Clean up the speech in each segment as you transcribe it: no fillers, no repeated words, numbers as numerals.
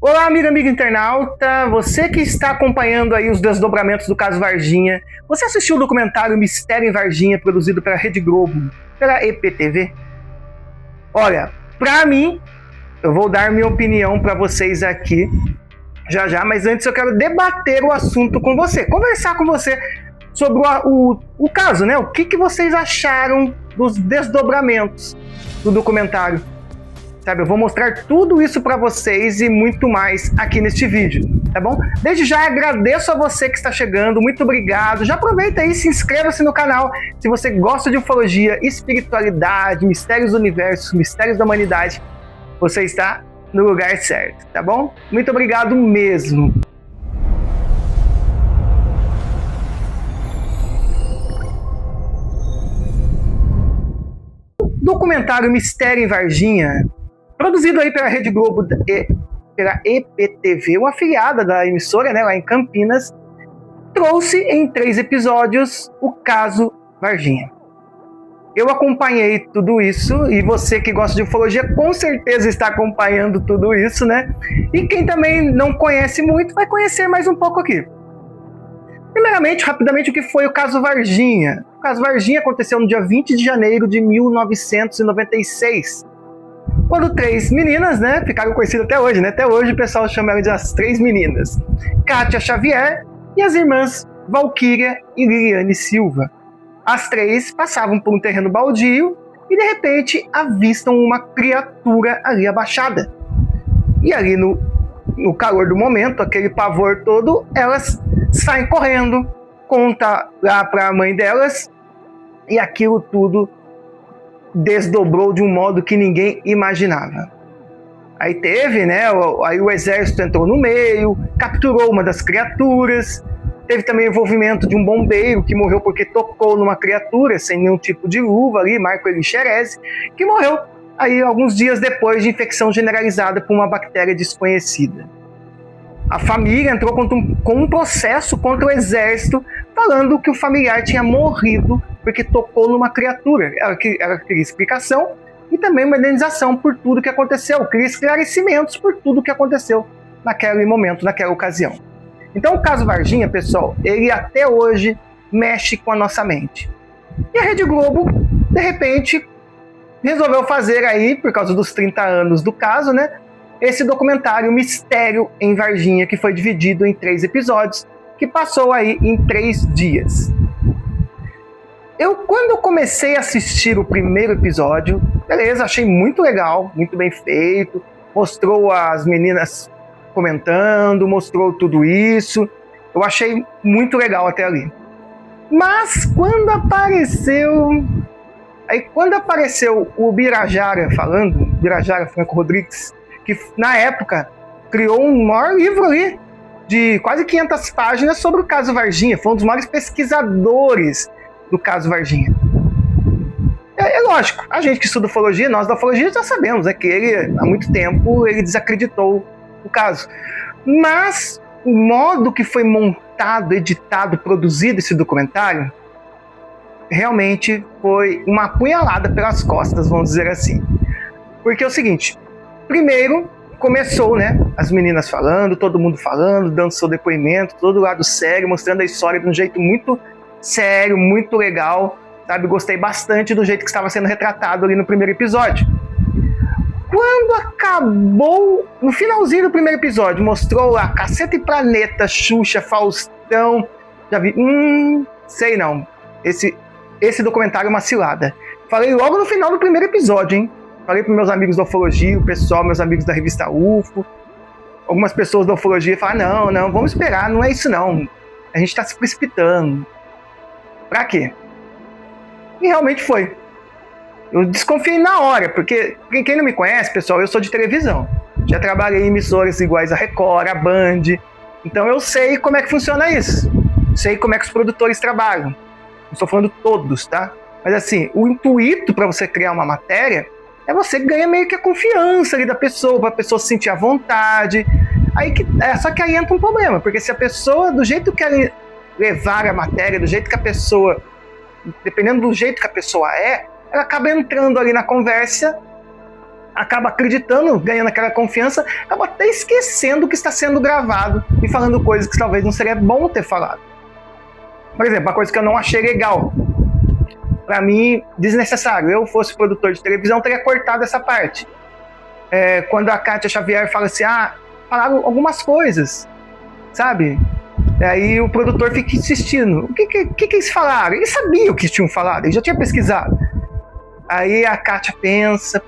Olá, amigo internauta, você que está acompanhando aí os desdobramentos do caso Varginha, você assistiu o documentário Mistério em Varginha, produzido pela Rede Globo, pela EPTV? Olha, pra mim, eu vou dar minha opinião para vocês aqui, já, mas antes eu quero debater o assunto com você, conversar com você sobre o caso, né? O que vocês acharam dos desdobramentos do documentário? Sabe, eu vou mostrar tudo isso para vocês e muito mais aqui neste vídeo, tá bom? Desde já agradeço a você que está chegando, muito obrigado. Já aproveita aí, se inscreva-se no canal se você gosta de ufologia, espiritualidade, mistérios do universo, mistérios da humanidade. Você está no lugar certo, tá bom? Muito obrigado mesmo. O documentário Mistério em Varginha, produzido aí pela Rede Globo e pela EPTV, uma afiliada da emissora, né, lá em Campinas, trouxe em 3 episódios o caso Varginha. Eu acompanhei tudo isso e você que gosta de ufologia com certeza está acompanhando tudo isso, né? E quem também não conhece muito vai conhecer mais um pouco aqui. Primeiramente, rapidamente, o que foi o caso Varginha? O caso Varginha aconteceu no dia 20 de janeiro de 1996. Quando 3 meninas, né, ficaram conhecidas até hoje, né? Até hoje o pessoal chama elas de as 3 meninas. Kátia Xavier e as irmãs Valquíria e Liliane Silva. As 3 passavam por um terreno baldio e de repente avistam uma criatura ali abaixada. E ali no calor do momento, aquele pavor todo, elas saem correndo, conta lá para a mãe delas e aquilo tudo desdobrou de um modo que ninguém imaginava. Aí teve, né, aí o exército entrou no meio, capturou uma das criaturas, teve também envolvimento de um bombeiro que morreu porque tocou numa criatura sem nenhum tipo de luva ali, Marco Elixerese, que morreu aí alguns dias depois de infecção generalizada por uma bactéria desconhecida. A família entrou com um processo contra o exército, falando que o familiar tinha morrido porque tocou numa criatura. Ela queria explicação e também uma indenização por tudo que aconteceu, queria esclarecimentos por tudo que aconteceu naquele momento, naquela ocasião. Então o caso Varginha, pessoal, ele até hoje mexe com a nossa mente. E a Rede Globo, de repente, resolveu fazer aí, por causa dos 30 anos do caso, né, esse documentário Mistério em Varginha, que foi dividido em 3 episódios, que passou aí em 3 dias. Quando eu comecei a assistir o primeiro episódio, beleza, achei muito legal, muito bem feito, mostrou as meninas comentando, mostrou tudo isso, eu achei muito legal até ali. Mas quando apareceu o Birajara falando, Birajara Franco Rodrigues, que na época criou um maior livro ali, de quase 500 páginas sobre o caso Varginha, foi um dos maiores pesquisadores do caso Varginha. É lógico, a gente que estuda ufologia, nós da ufologia já sabemos, né, que ele, há muito tempo, ele desacreditou o caso. Mas o modo que foi montado, editado, produzido esse documentário, realmente foi uma apunhalada pelas costas, vamos dizer assim. Porque é o seguinte, primeiro começou, né, as meninas falando, todo mundo falando, dando seu depoimento, todo lado sério, mostrando a história de um jeito muito sério, muito legal, sabe? Gostei bastante do jeito que estava sendo retratado ali no primeiro episódio. Quando acabou, no finalzinho do primeiro episódio, mostrou lá Caceta e Planeta, Xuxa, Faustão, já vi, sei não, esse documentário é uma cilada. Falei logo no final do primeiro episódio, hein? Falei para meus amigos da ufologia, o pessoal, meus amigos da revista UFO, algumas pessoas da ufologia falaram, não, vamos esperar, não é isso não, a gente está se precipitando. Pra quê? E realmente foi. Eu desconfiei na hora, porque quem não me conhece, pessoal, eu sou de televisão. Já trabalhei em emissoras iguais a Record, a Band. Então eu sei como é que funciona isso. Sei como é que os produtores trabalham. Não estou falando todos, tá? Mas assim, o intuito para você criar uma matéria é você ganhar meio que a confiança ali da pessoa, para a pessoa se sentir à vontade. Só que aí entra um problema, porque se a pessoa, do jeito que ela levar a matéria, do jeito que a pessoa, dependendo do jeito que a pessoa ela acaba entrando ali na conversa acaba acreditando, ganhando aquela confiança, acaba até esquecendo que está sendo gravado e falando coisas que talvez não seria bom ter falado. Por exemplo, uma coisa que eu não achei legal, para mim, desnecessário. Eu fosse produtor de televisão, teria cortado essa parte. Quando a Kátia Xavier fala assim, falaram algumas coisas, sabe? Aí o produtor fica insistindo. O que eles falaram? Eles sabiam o que tinham falado, eles já tinham pesquisado. Aí a Kátia pensa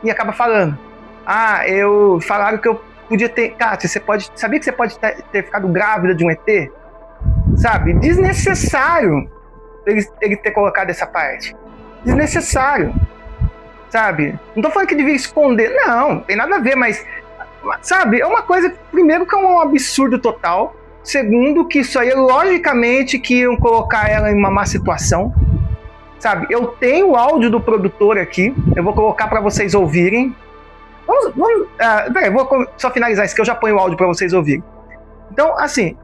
e acaba falando. Falaram que eu podia ter... Kátia, sabia que você pode ter ficado grávida de um ET? Sabe? Desnecessário ele ter colocado essa parte. Desnecessário. Sabe? Não tô falando que devia esconder. Não, tem nada a ver, mas... Sabe? É uma coisa, primeiro, que é um absurdo total. Segundo, que isso aí, logicamente, que iam colocar ela em uma má situação. Sabe? Eu tenho o áudio do produtor aqui. Eu vou colocar para vocês ouvirem. Vou só finalizar isso, que eu já ponho o áudio para vocês ouvirem. Então, assim,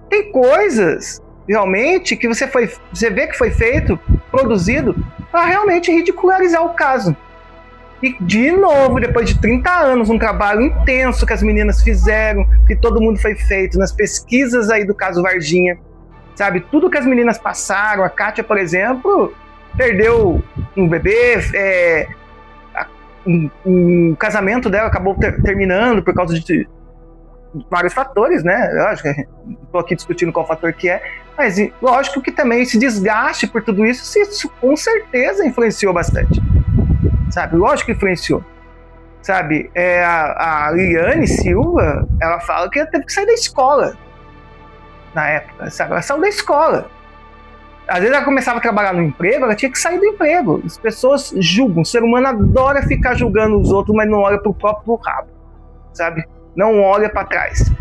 tem coisas, realmente, que você vê que foi feito, produzido, para realmente ridicularizar o caso. E, de novo, depois de 30 anos, um trabalho intenso que as meninas fizeram, que todo mundo foi feito nas pesquisas aí do caso Varginha, sabe? Tudo que as meninas passaram, a Kátia, por exemplo, perdeu um bebê, o casamento dela acabou terminando por causa de vários fatores, né? Lógico, não estou aqui discutindo qual fator que é, mas lógico que também esse desgaste por tudo isso, com certeza influenciou bastante. Sabe? Lógico que influenciou. Sabe? A Liliane Silva, ela fala que ela teve que sair da escola na época, sabe? Ela saiu da escola. Às vezes ela começava a trabalhar no emprego, ela tinha que sair do emprego. As pessoas julgam. O ser humano adora ficar julgando os outros, mas não olha pro próprio rabo, sabe? Não olha para trás.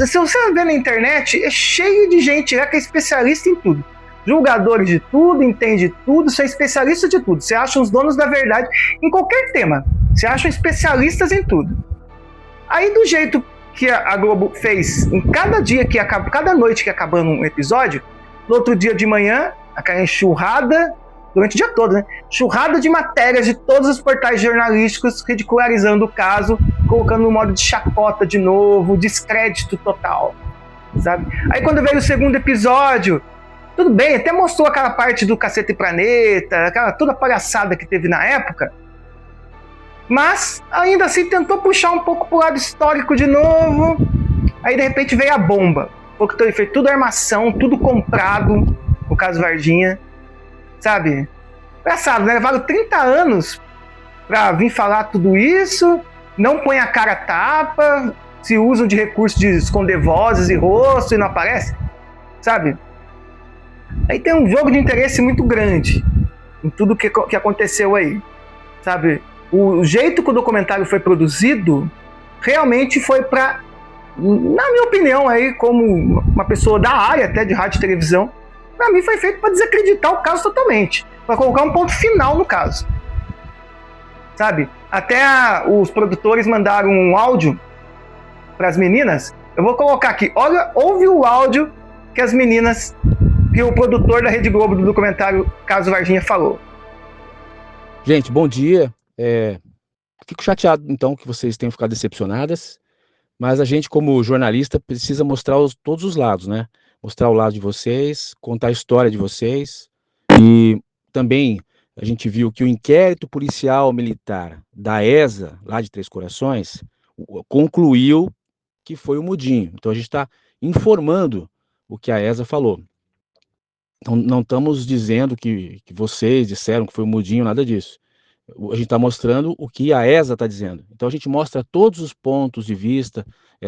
Se você ver na internet, é cheio de gente lá que é especialista em tudo. Julgadores de tudo, entende tudo, são especialistas de tudo. Você acha os donos da verdade em qualquer tema. Você acha especialistas em tudo. Aí, do jeito que a Globo fez em cada noite que acabando um episódio, no outro dia de manhã, aquela enxurrada, durante o dia todo, né? Enxurrada de matérias de todos os portais jornalísticos ridicularizando o caso, colocando no modo de chacota de novo, descrédito total, sabe? Aí quando veio o segundo episódio, tudo bem, até mostrou aquela parte do Cacete e Planeta, toda a palhaçada que teve na época, mas ainda assim tentou puxar um pouco pro lado histórico de novo. Aí de repente veio a bomba, porque foi tudo armação, tudo comprado, no caso Varginha, sabe? Engraçado, né? Levaram 30 anos pra vir falar tudo isso, não põe a cara a tapa, se usam de recursos de esconder vozes e rosto e não aparece, sabe? Aí tem um jogo de interesse muito grande em tudo que aconteceu aí, sabe? O jeito que o documentário foi produzido realmente foi para, na minha opinião, aí, como uma pessoa da área até de rádio e televisão, para mim foi feito para desacreditar o caso totalmente, para colocar um ponto final no caso, sabe? Até os produtores mandaram um áudio para as meninas. Eu vou colocar aqui. Olha, ouve o áudio que as meninas, que o produtor da Rede Globo do documentário Caso Varginha falou. Gente, bom dia. Fico chateado, então, que vocês tenham ficado decepcionadas, mas a gente, como jornalista, precisa mostrar todos os lados, né? Mostrar o lado de vocês, contar a história de vocês, e também a gente viu que o inquérito policial militar da ESA, lá de Três Corações, concluiu que foi o Mudinho. Então a gente está informando o que a ESA falou. Então, não estamos dizendo que vocês disseram que foi o Mudinho, nada disso. A gente está mostrando o que a ESA está dizendo. Então a gente mostra todos os pontos de vista,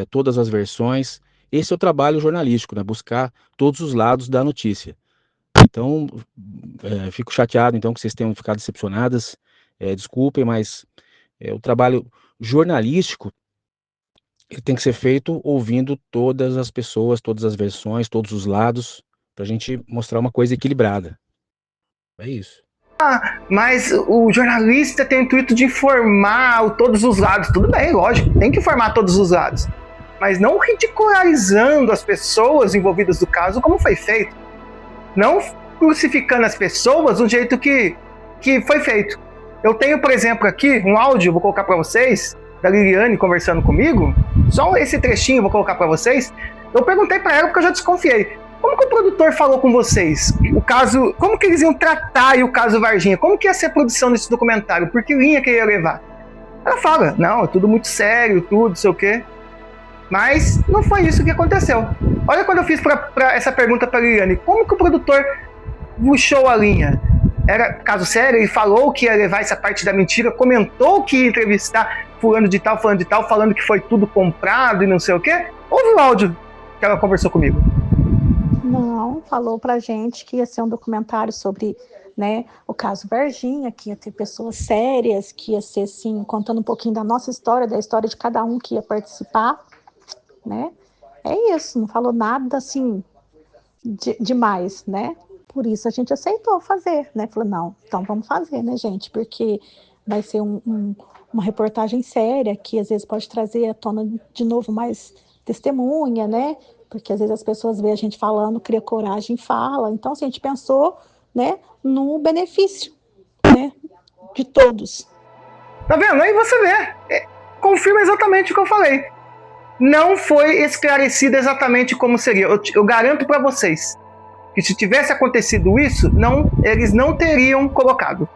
todas as versões. Esse é o trabalho jornalístico, né? Buscar todos os lados da notícia. Então, fico chateado então que vocês tenham ficado decepcionadas. Desculpem, mas o trabalho jornalístico ele tem que ser feito ouvindo todas as pessoas, todas as versões, todos os lados, para a gente mostrar uma coisa equilibrada. É isso. Mas o jornalista tem o intuito de informar todos os lados. Tudo bem, lógico, tem que informar todos os lados. Mas não ridicularizando as pessoas envolvidas no caso, como foi feito. Não crucificando as pessoas do jeito que foi feito. Eu tenho, por exemplo, aqui um áudio, vou colocar para vocês, da Liliane conversando comigo. Só esse trechinho eu vou colocar para vocês. Eu perguntei para ela porque eu já desconfiei. Como que o produtor falou com vocês? O caso, como que eles iam tratar o caso Varginha? Como que ia ser a produção desse documentário? Por que linha que ia levar? Ela fala, não, é tudo muito sério, tudo, não sei o quê. Mas não foi isso que aconteceu. Olha quando eu fiz essa pergunta para a Liliane. Como que o produtor puxou a linha? Era caso sério, ele falou que ia levar essa parte da mentira, comentou que ia entrevistar fulano de tal, falando que foi tudo comprado e não sei o quê. Ouve o áudio que ela conversou comigo. Não, falou pra gente que ia ser um documentário sobre, né, o caso Varginha, que ia ter pessoas sérias, que ia ser, assim, contando um pouquinho da nossa história, da história de cada um que ia participar, né? É isso, não falou nada, assim, demais, né? Por isso a gente aceitou fazer, né? Falou, não, então vamos fazer, né, gente? Porque vai ser uma reportagem séria, que às vezes pode trazer à tona de novo mais testemunha, né? Porque às vezes as pessoas veem a gente falando, cria coragem e fala. Então, assim, a gente pensou, né, no benefício, né, de todos. Tá vendo? Aí você vê. Confirma exatamente o que eu falei. Não foi esclarecido exatamente como seria. Eu garanto para vocês que se tivesse acontecido isso, eles não teriam colocado.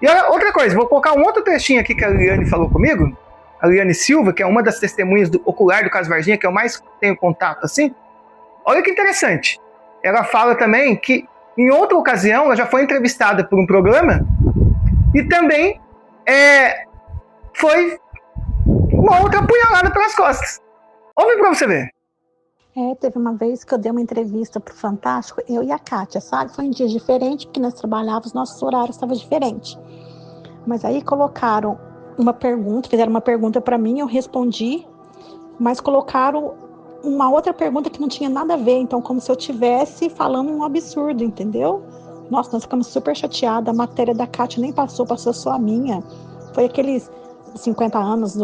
E outra coisa, vou colocar um outro trechinho aqui que a Liliane falou comigo. A Liliane Silva, que é uma das testemunhas ocular do caso Varginha, que eu mais tenho contato, assim. Olha que interessante. Ela fala também que, em outra ocasião, ela já foi entrevistada por um programa e também foi uma outra apunhalada pelas costas. Ouve pra você ver. Teve uma vez que eu dei uma entrevista pro Fantástico, eu e a Kátia, sabe? Foi em dias diferentes, porque nós trabalhávamos, nossos horários estavam diferentes. Mas aí colocaram uma pergunta, fizeram uma pergunta para mim, eu respondi, mas colocaram uma outra pergunta que não tinha nada a ver, então como se eu estivesse falando um absurdo, entendeu? Nossa, nós ficamos super chateadas, a matéria da Kátia nem passou só a minha. Foi aqueles 50 anos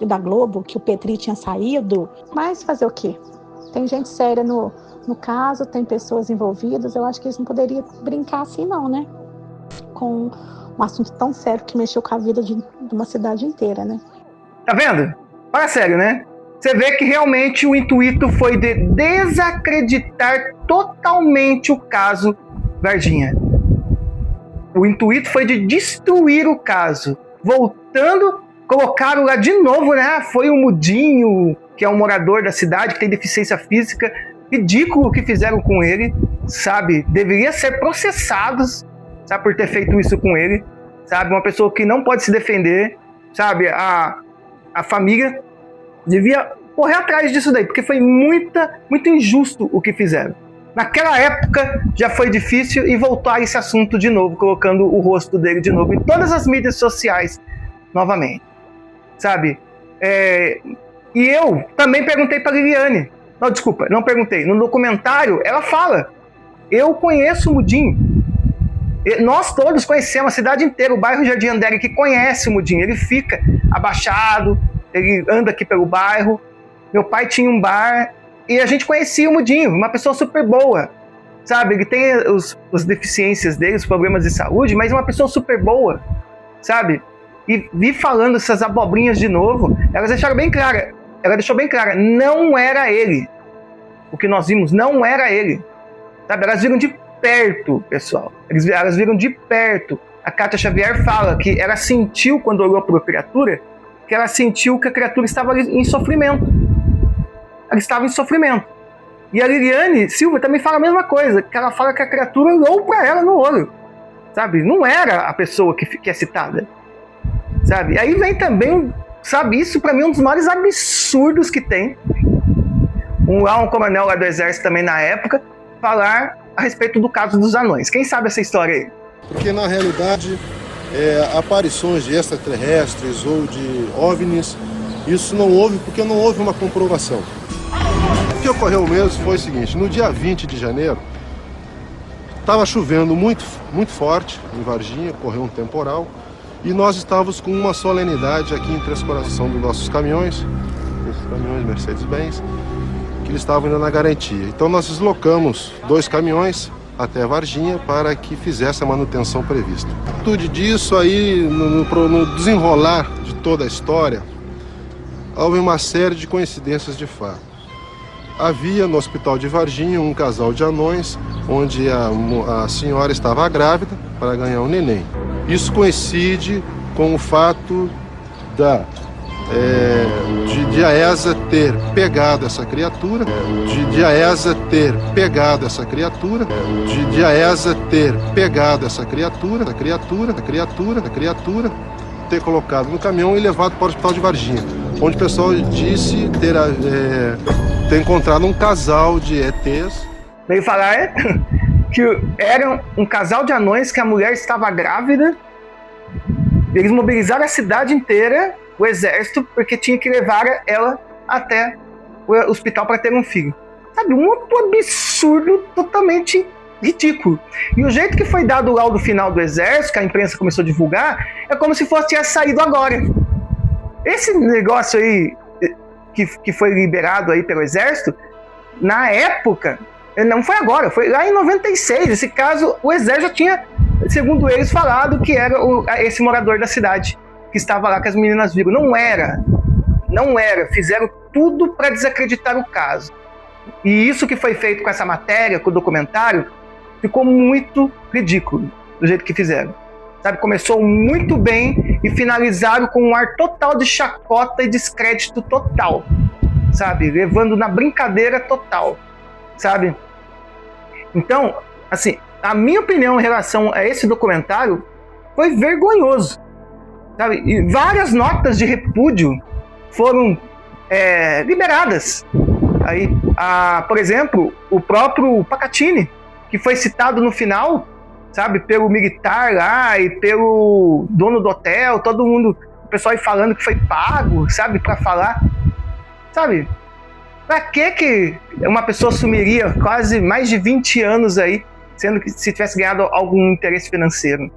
da Globo, que o Petri tinha saído, mas fazer o quê? Tem gente séria no caso, tem pessoas envolvidas, eu acho que eles não poderiam brincar assim não, né? Com um assunto tão sério que mexeu com a vida de uma cidade inteira, né? Tá vendo? Fala sério, né? Você vê que realmente o intuito foi de desacreditar totalmente o caso Varginha. O intuito foi de destruir o caso. Voltando, colocaram lá de novo, né? Foi o Mudinho, que é um morador da cidade, que tem deficiência física. Ridículo o que fizeram com ele, sabe? Deveria ser processados, sabe, por ter feito isso com ele, sabe? Uma pessoa que não pode se defender, sabe? A família devia correr atrás disso daí, porque foi muito injusto o que fizeram. Naquela época já foi difícil e voltar a esse assunto de novo, colocando o rosto dele de novo em todas as mídias sociais novamente, sabe? E eu também perguntei para Liliane. Não, desculpa, não perguntei. No documentário ela fala: eu conheço o Mudinho. Nós todos conhecemos, a cidade inteira, o bairro Jardim Andere, que conhece o Mudinho. Ele fica abaixado, ele anda aqui pelo bairro. Meu pai tinha um bar e a gente conhecia o Mudinho, uma pessoa super boa, sabe? Ele tem as deficiências dele, os problemas de saúde, mas é uma pessoa super boa, sabe? E vi falando essas abobrinhas de novo, ela deixou bem clara, não era ele. O que nós vimos não era ele, sabe? Elas viram de perto, pessoal. Elas viram de perto. A Kátia Xavier fala que ela sentiu, quando olhou para a criatura, que ela sentiu que a criatura estava em sofrimento. Ela estava em sofrimento. E a Liliane Silva também fala a mesma coisa, que ela fala que a criatura olhou para ela no olho, sabe? Não era a pessoa que é citada, sabe? E aí vem também, sabe, isso para mim é um dos maiores absurdos que tem. Um coronel lá do exército também na época, falar a respeito do caso dos anões. Quem sabe essa história aí? Porque na realidade, aparições de extraterrestres ou de OVNIs, isso não houve porque não houve uma comprovação. O que ocorreu mesmo foi o seguinte: no dia 20 de janeiro, estava chovendo muito forte em Varginha, ocorreu um temporal, e nós estávamos com uma solenidade aqui em Três Corações dos nossos caminhões, esses caminhões Mercedes-Benz, que eles estavam ainda na garantia. Então nós deslocamos 2 caminhões até Varginha para que fizesse a manutenção prevista. Tudo disso aí, no desenrolar de toda a história, houve uma série de coincidências de fato. Havia no hospital de Varginha um casal de anões, onde a senhora estava grávida para ganhar um neném. Isso coincide com o fato de a ESA ter pegado essa criatura, ter colocado no caminhão e levado para o hospital de Varginha, onde o pessoal disse ter encontrado um casal de ETs. Veio falar que era um casal de anões, que a mulher estava grávida. Eles mobilizaram a cidade inteira, o exército, porque tinha que levar ela até o hospital para ter um filho. Sabe, um outro absurdo, totalmente ridículo. E o jeito que foi dado o laudo final do exército, que a imprensa começou a divulgar, é como se tivesse saído agora. Esse negócio aí, que foi liberado aí pelo exército, na época, não foi agora, foi lá em 96. Esse caso, o exército já tinha, segundo eles, falado que era esse morador da cidade que estava lá, que as meninas viram. Não era, fizeram tudo para desacreditar o caso. E isso que foi feito com essa matéria, com o documentário, ficou muito ridículo, do jeito que fizeram. Sabe, começou muito bem e finalizaram com um ar total de chacota e descrédito total, sabe, levando na brincadeira total, sabe. Então, assim, a minha opinião em relação a esse documentário foi vergonhoso, sabe, e várias notas de repúdio foram liberadas. Aí, por exemplo, o próprio Pacatini, que foi citado no final, sabe, pelo militar lá e pelo dono do hotel, todo mundo, o pessoal aí falando que foi pago, sabe, para falar, sabe, pra que uma pessoa sumiria quase mais de 20 anos aí, sendo que se tivesse ganhado algum interesse financeiro,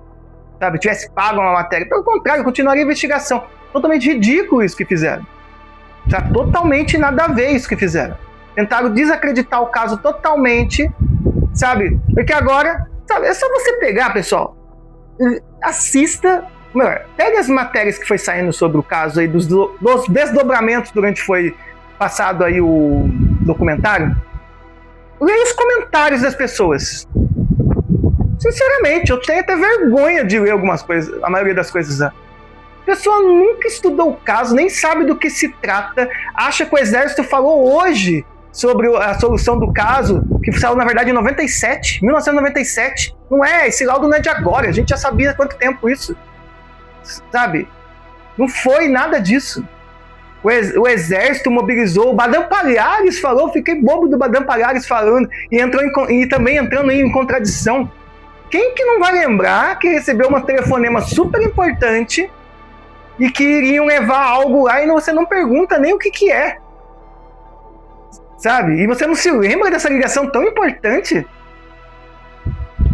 sabe, tivesse pago uma matéria? Pelo contrário, continuaria a investigação. Totalmente ridículo isso que fizeram, sabe, totalmente nada a ver isso que fizeram. Tentaram desacreditar o caso totalmente, sabe, porque agora, sabe, é só você pegar, pessoal, assista, pega as matérias que foi saindo sobre o caso aí, dos desdobramentos durante foi passado aí o documentário, leia os comentários das pessoas. Sinceramente, eu tenho até vergonha de ler algumas coisas, a maioria das coisas. A pessoa nunca estudou o caso, nem sabe do que se trata, acha que o exército falou hoje sobre a solução do caso, que saiu, na verdade, em 1997. Não é, esse laudo não é de agora, a gente já sabia há quanto tempo isso, sabe? Não foi nada disso. O exército mobilizou, o Badam Palhares falou, fiquei bobo do Badam Palhares falando, e também entrando em contradição. Quem que não vai lembrar que recebeu um telefonema super importante e que iriam levar algo lá e você não pergunta nem o que é? Sabe? E você não se lembra dessa ligação tão importante?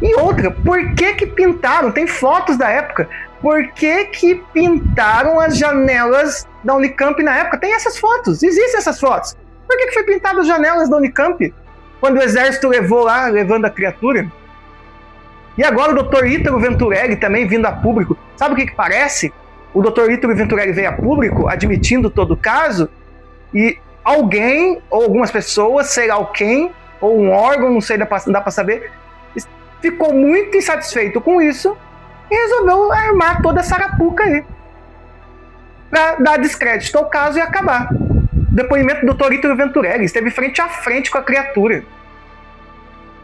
E outra, por que pintaram? Tem fotos da época. Por que pintaram as janelas da Unicamp na época? Tem essas fotos, existem essas fotos. Por que foi pintado as janelas da Unicamp quando o exército levou lá, levando a criatura? E agora o Dr. Ítalo Venturelli também vindo a público. Sabe o que parece? O Dr. Ítalo Venturelli veio a público admitindo todo o caso e alguém, ou algumas pessoas, sei lá quem, ou um órgão, não sei, não dá pra saber, ficou muito insatisfeito com isso e resolveu armar toda essa arapuca aí pra dar descrédito ao caso e acabar. O depoimento do Dr. Ítalo Venturelli esteve frente a frente com a criatura.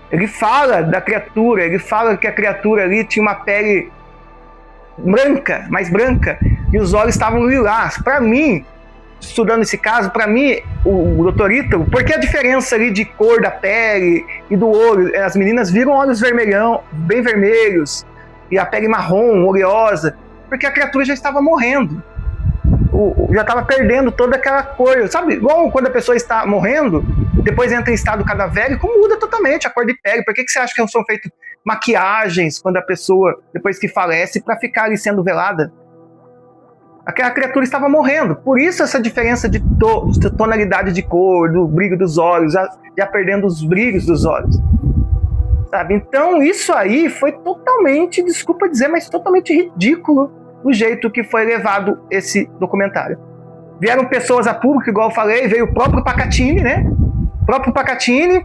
Ele fala da criatura, ele fala que a criatura ali tinha uma pele branca, mais branca, e os olhos estavam lilás. Para mim, estudando esse caso, para mim, o Dr. Ítalo, porque a diferença ali de cor da pele e do olho, as meninas viram olhos vermelhão, bem vermelhos, e a pele marrom, oleosa, porque a criatura já estava morrendo, já estava perdendo toda aquela cor, sabe, igual quando a pessoa está morrendo, depois entra em estado cadavérico, muda totalmente a cor de pele. Por que você acha que são feitas maquiagens quando a pessoa, depois que falece, para ficar ali sendo velada? Aquela criatura estava morrendo, por isso essa diferença de tonalidade de cor, do brilho dos olhos, já perdendo os brilhos dos olhos. sabe? Então isso aí foi totalmente, desculpa dizer, mas totalmente ridículo o jeito que foi levado esse documentário. Vieram pessoas a público, igual eu falei, veio o próprio Pacatini, né? O próprio Pacatini,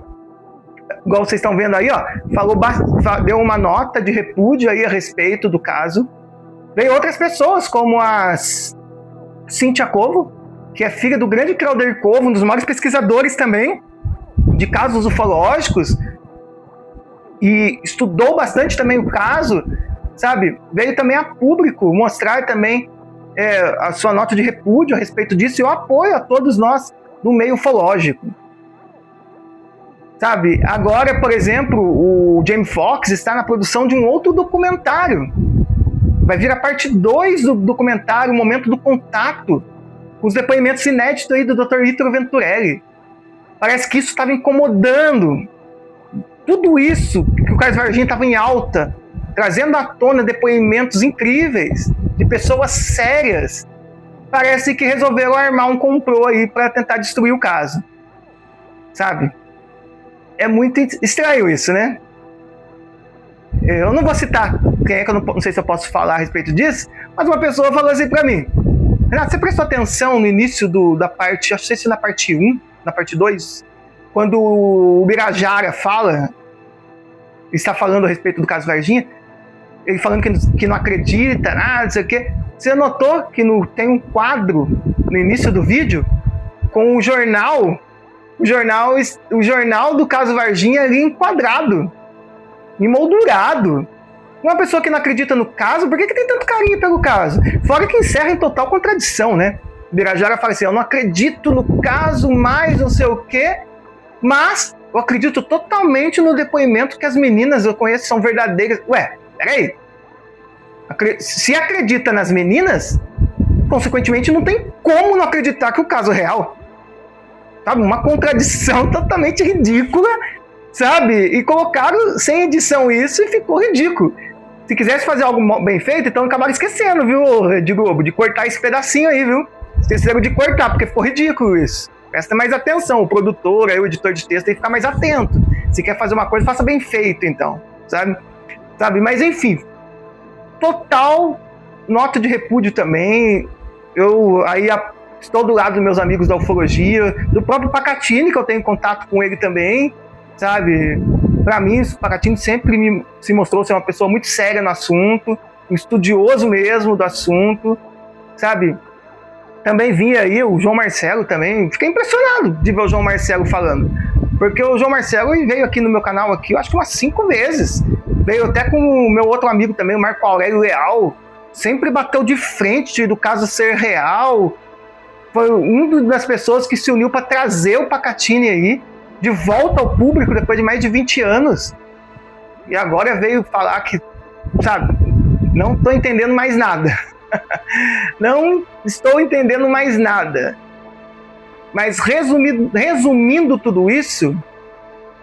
igual vocês estão vendo aí, ó, deu uma nota de repúdio aí a respeito do caso. Veio outras pessoas, como a Cíntia Covo, que é filha do grande Claudir Covo, um dos maiores pesquisadores também de casos ufológicos, e estudou bastante também o caso, sabe? Veio também a público mostrar também a sua nota de repúdio a respeito disso e o apoio a todos nós do meio ufológico. Sabe? Agora, por exemplo, o Jamie Foxx está na produção de um outro documentário. Vai vir a parte 2 do documentário, o momento do contato, com os depoimentos inéditos aí do Dr. Ítalo Venturelli. Parece que isso estava incomodando. Tudo isso que o Carlos Varginha estava em alta, trazendo à tona depoimentos incríveis de pessoas sérias. Parece que resolveram armar um complô aí para tentar destruir o caso. Sabe? É muito estranho isso, né? Eu não vou citar quem é, que eu não sei se eu posso falar a respeito disso, mas uma pessoa falou assim para mim: Renato, você prestou atenção no início da parte, acho que se na parte 1, na parte 2, quando o Birajara está falando a respeito do caso Varginha, ele falando que não acredita, nada, não sei o quê. Você notou que tem um quadro no início do vídeo com o jornal do caso Varginha ali enquadrado, emoldurado. Uma pessoa que não acredita no caso, por que tem tanto carinho pelo caso? Fora que encerra em total contradição, né? Birajara fala assim: eu não acredito no caso mais não sei o quê, mas eu acredito totalmente no depoimento que as meninas eu conheço são verdadeiras. Ué, peraí. Se acredita nas meninas, consequentemente não tem como não acreditar que o caso é real. Sabe? Uma contradição totalmente ridícula, sabe? E colocaram sem edição isso e ficou ridículo. Se quisesse fazer algo bem feito, então acabaram esquecendo, viu, Rede Globo, de cortar esse pedacinho aí, viu? Esqueceram de cortar, porque ficou ridículo isso. Presta mais atenção, o produtor, aí, o editor de texto tem que ficar mais atento. Se quer fazer uma coisa, faça bem feito, então, sabe? Mas enfim, total nota de repúdio também. Eu aí estou do lado dos meus amigos da ufologia, do próprio Pacatini, que eu tenho contato com ele também, sabe? Para mim, o Pacatini sempre se mostrou ser uma pessoa muito séria no assunto, um estudioso mesmo do assunto, sabe? Também vinha aí o João Marcelo também, fiquei impressionado de ver o João Marcelo falando, porque o João Marcelo veio aqui no meu canal, aqui, eu acho que umas 5 vezes, veio até com o meu outro amigo também, o Marco Aurélio Leal, sempre bateu de frente do caso ser real, foi uma das pessoas que se uniu para trazer o Pacatini aí de volta ao público depois de mais de 20 anos, e agora veio falar que, sabe, não estou entendendo mais nada. Não estou entendendo mais nada. Mas resumindo tudo isso,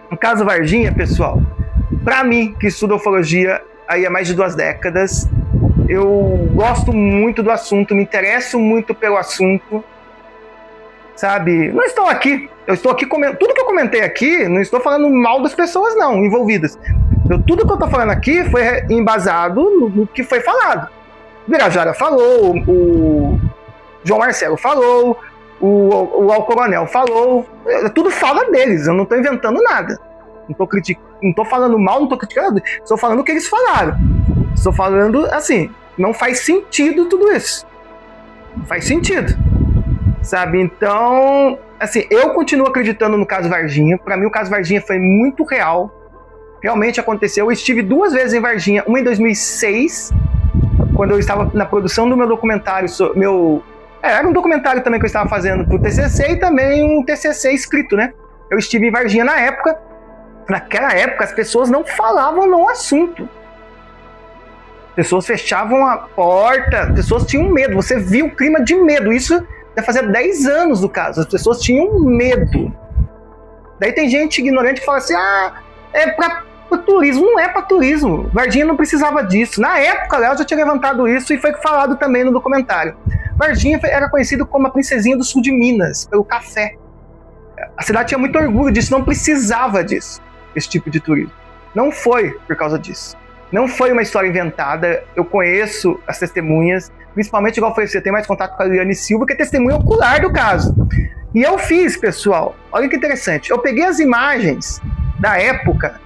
no caso Varginha, pessoal, para mim, que estudo ufologia aí há mais de 2 décadas, eu gosto muito do assunto, me interesso muito pelo assunto, sabe? Não estou aqui, eu estou aqui tudo que eu comentei aqui, não estou falando mal das pessoas não, envolvidas. Tudo que eu estou falando aqui foi embasado no que foi falado. O Birajara falou, o João Marcelo falou, o Alcoronel falou, tudo fala deles, eu não estou inventando nada. Não estou falando mal, não estou criticando, estou falando o que eles falaram. Estou falando assim, não faz sentido tudo isso. Não faz sentido. Sabe? Então, assim, eu continuo acreditando no caso Varginha. Para mim, o caso Varginha foi muito real. Realmente aconteceu. Eu estive 2 vezes em Varginha, uma em 2006, quando eu estava na produção do meu documentário, era um documentário também que eu estava fazendo pro TCC e também um TCC escrito, né? Eu estive em Varginha na época. Naquela época, as pessoas não falavam no assunto. Pessoas fechavam a porta, pessoas tinham medo. Você viu o clima de medo. Isso já fazia 10 anos do caso. As pessoas tinham medo. Daí tem gente ignorante que fala assim, é para turismo. Não é para turismo. Varginha não precisava disso. Na época, Léo já tinha levantado isso e foi falado também no documentário. Varginha era conhecido como a princesinha do sul de Minas, pelo café. A cidade tinha muito orgulho disso, não precisava disso, esse tipo de turismo. Não foi por causa disso. Não foi uma história inventada. Eu conheço as testemunhas, principalmente, igual eu falei, você tem mais contato com a Liane Silva, que é testemunha ocular do caso. E eu fiz, pessoal, olha que interessante, eu peguei as imagens da época,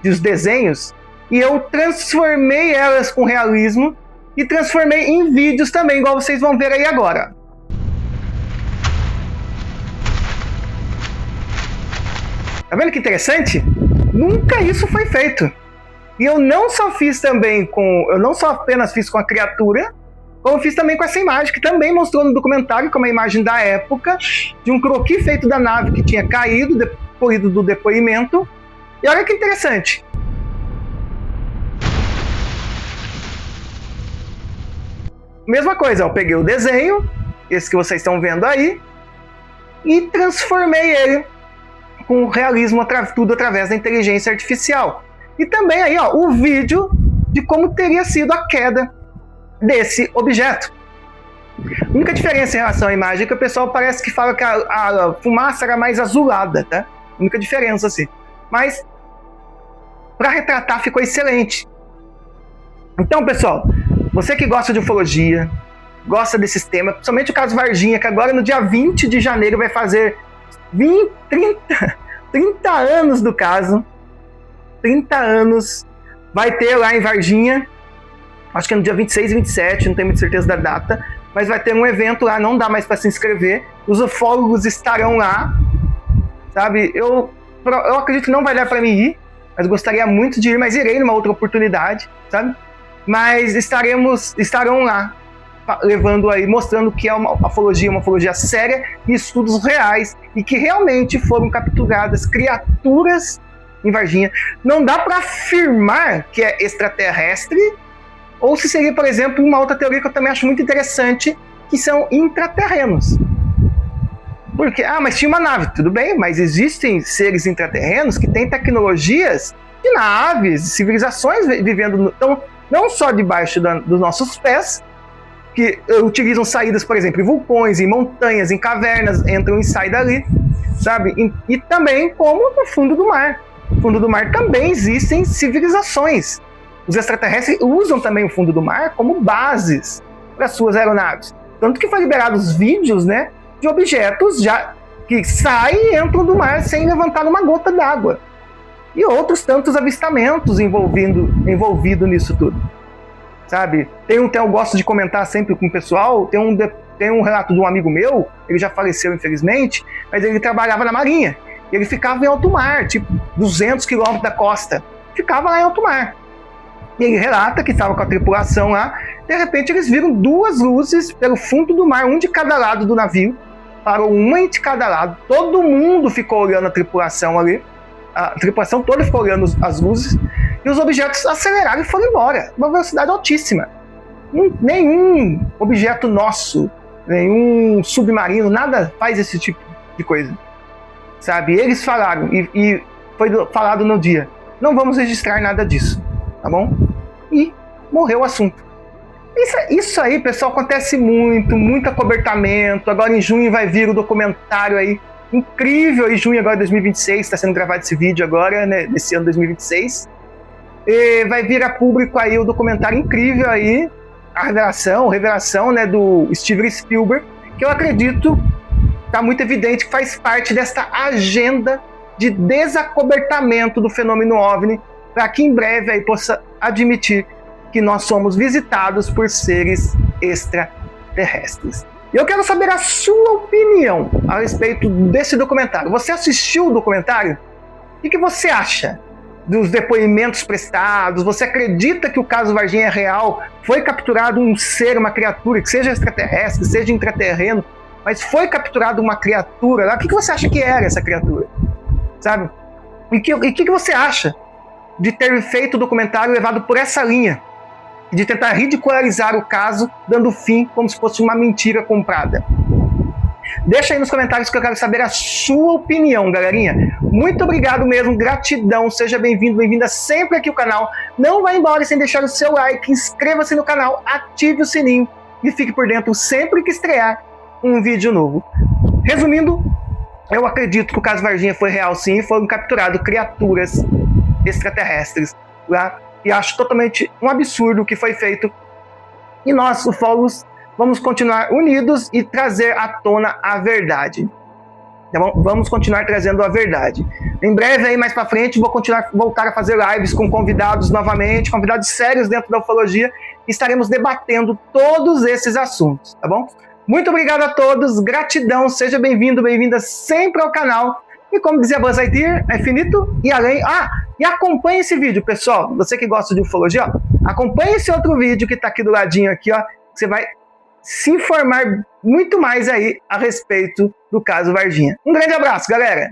dos desenhos, e eu transformei elas com realismo e transformei em vídeos também, igual vocês vão ver aí agora. Tá vendo que interessante? Nunca isso foi feito. E eu não só fiz também eu não só apenas fiz com a criatura, como fiz também com essa imagem, que também mostrou no documentário, como a imagem da época, de um croquis feito da nave que tinha caído, depois do depoimento. E olha que interessante. Mesma coisa, eu peguei o desenho, esse que vocês estão vendo aí, e transformei ele com realismo, tudo através da inteligência artificial. E também aí, ó, o vídeo de como teria sido a queda desse objeto. A única diferença em relação à imagem é que o pessoal parece que fala que a fumaça era mais azulada, tá? A única diferença, assim. Mas, para retratar, ficou excelente. Então, pessoal, você que gosta de ufologia, gosta desses temas, principalmente o caso Varginha, que agora no dia 20 de janeiro vai fazer 30 anos do caso. 30 anos. Vai ter lá em Varginha, acho que é no dia 26 e 27, não tenho muita certeza da data, mas vai ter um evento lá, não dá mais para se inscrever. Os ufólogos estarão lá, sabe? Eu acredito que não vai dar para mim ir, mas gostaria muito de ir, mas irei numa outra oportunidade, sabe? Mas estarão lá, levando aí, mostrando que é uma ufologia séria e estudos reais, e que realmente foram capturadas criaturas em Varginha. Não dá para afirmar que é extraterrestre, ou se seria, por exemplo, uma outra teoria que eu também acho muito interessante, que são intraterrenos. Porque, mas tinha uma nave, tudo bem, mas existem seres intraterrenos que têm tecnologias de naves, de civilizações vivendo, não só debaixo dos nossos pés, que utilizam saídas, por exemplo, em vulcões, em montanhas, em cavernas, entram e saem dali, sabe? E também como no fundo do mar. No fundo do mar também existem civilizações. Os extraterrestres usam também o fundo do mar como bases para suas aeronaves. Tanto que foi liberados vídeos, né, de objetos já que saem e entram do mar sem levantar uma gota d'água. E outros tantos avistamentos envolvido nisso tudo. Sabe? Eu gosto de comentar sempre com o pessoal, tem um relato de um amigo meu, ele já faleceu infelizmente, mas ele trabalhava na Marinha. Ele ficava em alto mar, tipo 200 quilômetros da costa. Ficava lá em alto mar. E ele relata que estava com a tripulação lá. De repente eles viram duas luzes pelo fundo do mar, um de cada lado do navio. Parou uma de cada lado. Todo mundo ficou olhando a tripulação ali. A tripulação toda ficou olhando as luzes. E os objetos aceleraram e foram embora. Uma velocidade altíssima. Nenhum objeto nosso, nenhum submarino, nada faz esse tipo de coisa. Sabe? Eles falaram, e foi falado no dia, não vamos registrar nada disso, tá bom? E morreu o assunto. Isso aí, pessoal, acontece muito acobertamento. Agora em junho vai vir o documentário aí, incrível, em junho agora de 2026, está sendo gravado esse vídeo agora, né, nesse ano 2026. E vai vir a público aí o documentário incrível aí, a revelação, né, do Steven Spielberg, que eu acredito está muito evidente que faz parte desta agenda de desacobertamento do fenômeno OVNI, para que em breve aí possa admitir que nós somos visitados por seres extraterrestres. E eu quero saber a sua opinião a respeito desse documentário. Você assistiu o documentário? O que você acha dos depoimentos prestados? Você acredita que o caso Varginha é real? Foi capturado um ser, uma criatura, que seja extraterrestre, que seja intraterreno, mas foi capturada uma criatura lá? O que você acha que era essa criatura? Sabe? E o que você acha de ter feito o documentário levado por essa linha? De tentar ridicularizar o caso, dando fim como se fosse uma mentira comprada? Deixa aí nos comentários que eu quero saber a sua opinião, galerinha. Muito obrigado mesmo, gratidão, seja bem-vindo, bem-vinda sempre aqui ao canal. Não vá embora sem deixar o seu like, inscreva-se no canal, ative o sininho e fique por dentro sempre que estrear um vídeo novo. Resumindo, eu acredito que o caso Varginha foi real sim, foram capturadas criaturas extraterrestres lá, e acho totalmente um absurdo o que foi feito. E nós, ufólogos, vamos continuar unidos e trazer à tona a verdade. Então, vamos continuar trazendo a verdade. Em breve, aí mais para frente, vou voltar a fazer lives com convidados novamente, convidados sérios dentro da ufologia, e estaremos debatendo todos esses assuntos, tá bom? Muito obrigado a todos, gratidão, seja bem-vindo, bem-vinda sempre ao canal. E como dizia Buzz Lightyear, é infinito e além. E acompanhe esse vídeo, pessoal. Você que gosta de ufologia, ó, acompanhe esse outro vídeo que está aqui do ladinho, aqui, ó. Você vai se informar muito mais aí a respeito do caso Varginha. Um grande abraço, galera!